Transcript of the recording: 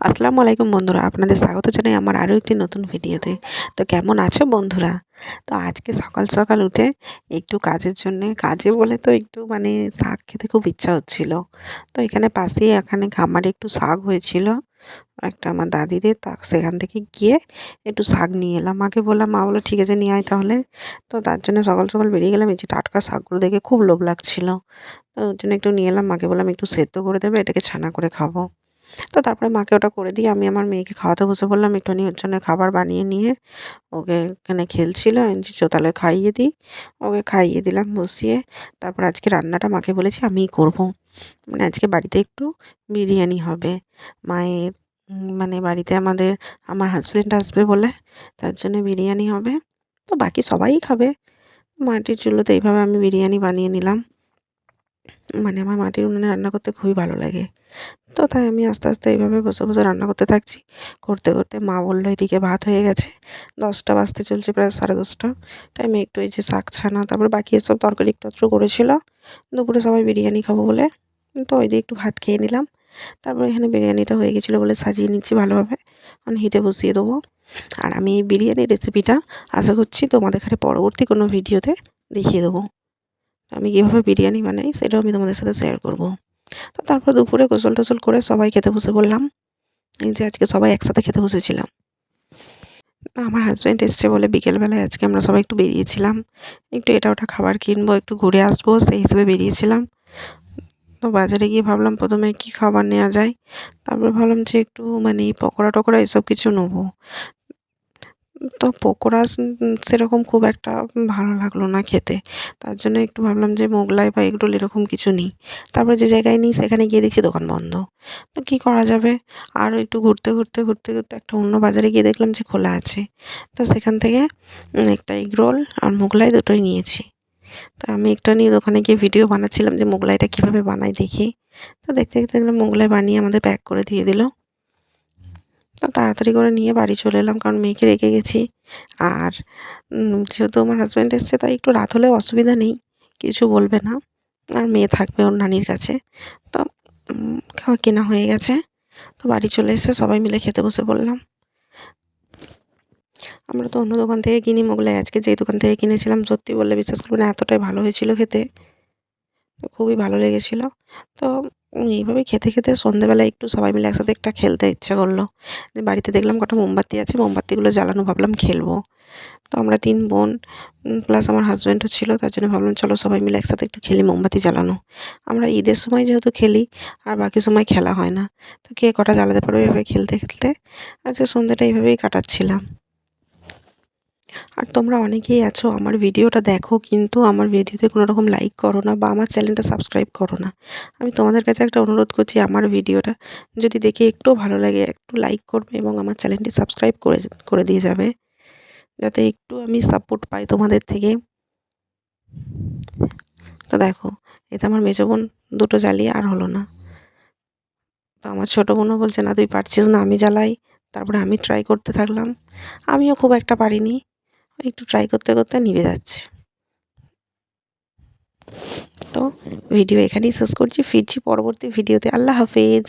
আসসালামু আলাইকুম বন্ধুরা, আপনাদের স্বাগত জানাই আমার আরও একটি নতুন ভিডিওতে। তো কেমন আছো বন্ধুরা? তো আজকে সকাল সকাল উঠে একটু কাজের জন্যে, কাজে বলে তো একটু মানে শাক খেতে খুব ইচ্ছা হচ্ছিল। তো এখানে পাশেই এখানে খামারে একটু শাক হয়েছিল একটা আমার দাদিদের, তা সেখান থেকে গিয়ে একটু শাক নিয়ে এলাম। মাকে বললাম, মা বললো ঠিক আছে নিয়ে আয় তাহলে। তো তার জন্য সকাল সকাল বেরিয়ে গেলাম। এই যে টাটকা শাকগুলো দেখে খুব লোভ লাগছিল, তো ওর জন্য একটু নিয়ে এলাম। মাকে বললাম একটু সেদ্ধ করে দেবে, এটাকে ছানা করে খাবো। তো তারপরে মাকে ওটা করে দিয়ে আমি আমার মেয়েকে খাওয়াতে বসে পড়লাম। একটুখানি ওর জন্য খাবার বানিয়ে নিয়ে ওকে এখানে খেলছিল, আমি বলছি, তাহলে খাইয়ে দিই। ওকে খাইয়ে দিলাম বসিয়ে। তারপর আজকে রান্নাটা মাকে বলেছি আমিই করব। মানে আজকে বাড়িতে একটু বিরিয়ানি হবে। মায়ের মানে বাড়িতে আমার হাজব্যান্ড আসবে বলে, তার জন্য বিরিয়ানি হবে। তো বাকি সবাই খাবে। মাটির চুলোতে এইভাবে আমি বিরিয়ানি বানিয়ে নিলাম। মানে আমার মাটির উনুনে রান্না করতে খুবই ভালো লাগে। তো তাই আমি আস্তে আস্তে এইভাবে বসে বসে রান্না করতে থাকছি। করতে করতে মা বললো এদিকে ভাত হয়ে গেছে। 10টা বাজতে চলছে, প্রায় 10:30 টাইমে একটু এই যে শাক ছানা, তারপরে বাকি এসব তরকারি একটু আধটু করেছিল। দুপুরে সবাই বিরিয়ানি খাবো বলে, তো ওই দিয়ে একটু ভাত খেয়ে নিলাম। তারপরে এখানে বিরিয়ানিটা হয়ে গেছিলো বলে সাজিয়ে নিচ্ছি ভালোভাবে। এখন হিটে বসিয়ে দেবো। আর আমি এই বিরিয়ানির রেসিপিটা আশা করছি তোমাদের এখানে পরবর্তী কোনো ভিডিওতে দেখিয়ে দেবো। আমি কীভাবে বিরিয়ানি বানাই সেটাও আমি তোমাদের সাথে শেয়ার করব। তো তারপর দুপুরে গোসল-টোসল করে সবাই খেতে বসে পড়লাম। এই যে আজকে সবাই একসাথে খেতে বসেছিলাম। আমার হাজব্যান্ড এসছে বলে বিকেলবেলায় আজকে আমরা সবাই একটু বেরিয়েছিলাম। একটু এটা ওটা খাবার কিনবো, একটু ঘুরে আসবো সেই হিসেবে বেরিয়েছিলাম। তো বাজারে গিয়ে ভাবলাম ১ম এ কী খাবার নেওয়া যায়। তারপরে ভাবলাম যে একটু মানে পকোড়া-টকোড়া এসব কিছু নেবো। তো পকোড়া সেরকম খুব একটা ভালো লাগলো না খেতে। তার জন্য একটু ভাবলাম যে মোগলাই বা এগরোল এরকম কিছু নিই। তারপরে যে জায়গায় নিই সেখানে গিয়ে দেখছি দোকান বন্ধ। তো কী করা যাবে? আরও একটু ঘুরতে একটা অন্য বাজারে গিয়ে দেখলাম যে খোলা আছে। তো সেখান থেকে একটা এগরোল আর মোগলাই দুটোই নিয়েছি। তো আমি একটুখানি দোকানে গিয়ে ভিডিও বানাচ্ছিলাম যে মোগলাইটা কীভাবে বানাই দেখি। তো দেখতে দেখতে দেখলাম মোগলাই বানিয়ে আমাদের প্যাক করে দিয়ে দিল। তো তাড়াতাড়ি করে নিয়ে বাড়ি চলে এলাম, কারণ মেয়েকে রেখে গেছি। আর যেহেতু আমার হাজব্যান্ড এসছে তাই একটু রাত হলেও অসুবিধা নেই, কিছু বলবে না। আর মেয়ে থাকবে ওর নানির কাছে। তো খাওয়া কেনা হয়ে গেছে। তো বাড়ি চলে এসে সবাই মিলে খেতে বসে পড়লাম। আমরা তো অন্য দোকান থেকে কিনি মোগলাই, আজকে যেই দোকান থেকে কিনেছিলাম সত্যি বললে বিশ্বাস করবে না, এতটাই ভালো হয়েছিল খেতে। তো খুবই ভালো লেগেছিল। তো এইভাবে খেতে খেতে সন্ধ্যেবেলায় একটু সবাই মিলে একসাথে একটা খেলতে ইচ্ছা করলো। যে বাড়িতে দেখলাম কটা মোমবাতি আছে, মোমবাতিগুলো জ্বালানো, ভাবলাম খেলবো। তো আমরা 3 বোন প্লাস আমার হাজব্যান্ডও ছিল, তার জন্য ভাবলাম চলো সবাই মিলে একসাথে একটু খেলি মোমবাতি জ্বালানো। আমরা ঈদের সময় যেহেতু খেলি, আর বাকি সময় খেলা হয় না। তো কে কটা জ্বালাতে পারবে এভাবে খেলতে খেলতে আজকে সন্ধ্যাটা এইভাবেই কাটাচ্ছিলাম। আর তোমরা অনেকেই আছো আমার ভিডিওটা দেখো, কিন্তু আমার ভিডিওতে কোনো রকম লাইক করো না বা আমার চ্যানেলটা সাবস্ক্রাইব করো না। আমি তোমাদের কাছে একটা অনুরোধ করছি, আমার ভিডিওটা যদি দেখে একটুও ভালো লাগে একটু লাইক করবে এবং আমার চ্যানেলটি সাবস্ক্রাইব করে দিয়ে যাবে, যাতে একটু আমি সাপোর্ট পাই তোমাদের থেকে। তো দেখো, এতে আমার মেজো বোন দুটো জ্বালিয়ে আর হলো না। তো আমার ছোটো বোনও বলছে, না তুই পারছিস না, আমি জ্বালাই। তারপরে আমি ট্রাই করতে থাকলাম। আমিও খুব একটা পারিনি, একটু ট্রাই করতে করতে নিভে যাচ্ছে। তো ভিডিও এখানেই শেষ করছি, ফিরছি পরবর্তী ভিডিওতে। আল্লাহ হাফেজ।